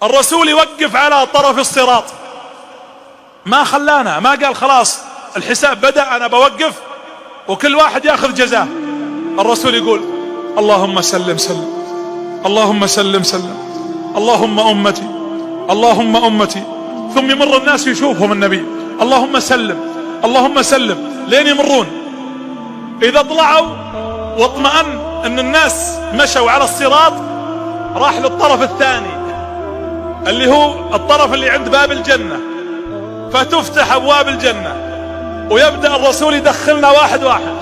الرسول يوقف على طرف الصراط، ما خلانا، ما قال خلاص الحساب بدأ أنا بوقف وكل واحد يأخذ جزاه. الرسول يقول اللهم سلم سلم، اللهم سلم سلم، اللهم أمتي، اللهم أمتي. ثم يمر الناس يشوفهم النبي اللهم سلم اللهم سلم لين يمرون. إذا طلعوا واطمأن أن الناس مشوا على الصراط راح للطرف الثاني اللي هو الطرف اللي عند باب الجنة، فتفتح أبواب الجنة ويبدأ الرسول يدخلنا واحد واحد،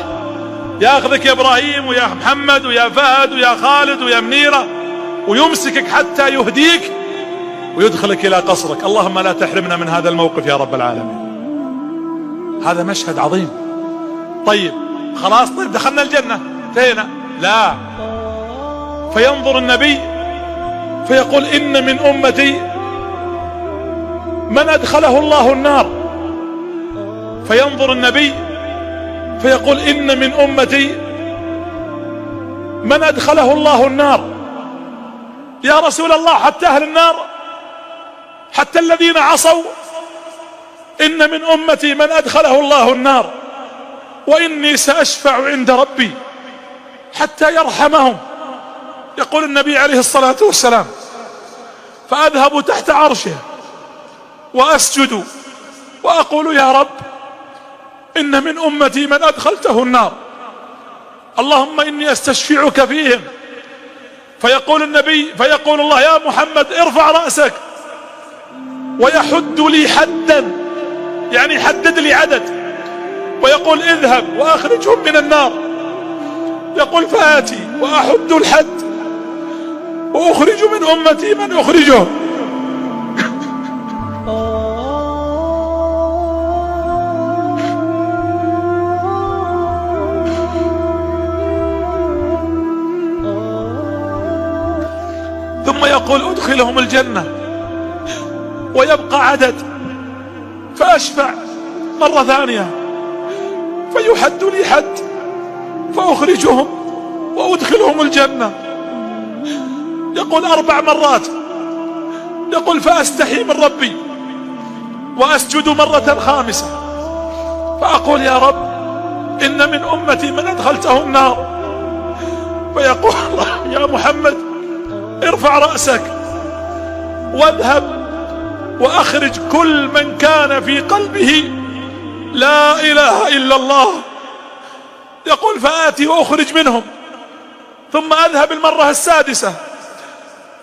ياخذك يا إبراهيم ويا محمد ويا فهد ويا خالد ويا منيرة، ويمسكك حتى يهديك ويدخلك إلى قصرك. اللهم لا تحرمنا من هذا الموقف يا رب العالمين. هذا مشهد عظيم. طيب خلاص، طيب دخلنا الجنة انتهينا؟ لا، فينظر النبي فيقول إن من أمتي من أدخله الله النار. فينظر النبي فيقول إن من أمتي من أدخله الله النار. يا رسول الله حتى أهل النار، حتى الذين عصوا؟ إن من أمتي من أدخله الله النار وإني سأشفع عند ربي حتى يرحمهم. يقول النبي عليه الصلاة والسلام فأذهب تحت عرشه وأسجد وأقول يا رب إن من أمتي من أدخلته النار، اللهم إني أستشفعك فيهم. فيقول النبي فيقول الله يا محمد ارفع رأسك، ويحد لي حدا، يعني حدد لي عدد، ويقول اذهب وأخرجهم من النار. يقول فآتي وأحد الحد وأخرج من أمتي من أخرجه. ثم يقول ادخلهم الجنة ويبقى عدد، فأشفع مرة ثانية فيحد لي حد فأخرجهم وأدخلهم الجنة. يقول 4 مرات. يقول فأستحي من ربي وأسجد مرة خامسة فأقول يا رب إن من أمتي من أدخلته النار. فيقول يا محمد ارفع رأسك واذهب وأخرج كل من كان في قلبه لا إله إلا الله. يقول فآتي وأخرج منهم، ثم أذهب المرة السادسة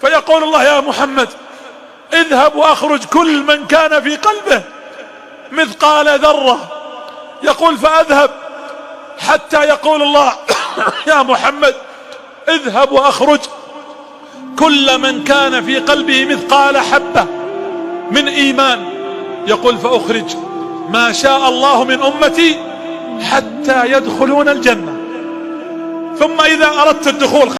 فيقول الله يا محمد اذهب وأخرج كل من كان في قلبه مثقال ذرة. يقول فأذهب حتى يقول الله يا محمد اذهب وأخرج كل من كان في قلبه مثقال حبة من إيمان. يقول فأخرج ما شاء الله من أمتي حتى يدخلون الجنة. ثم إذا أردت الدخول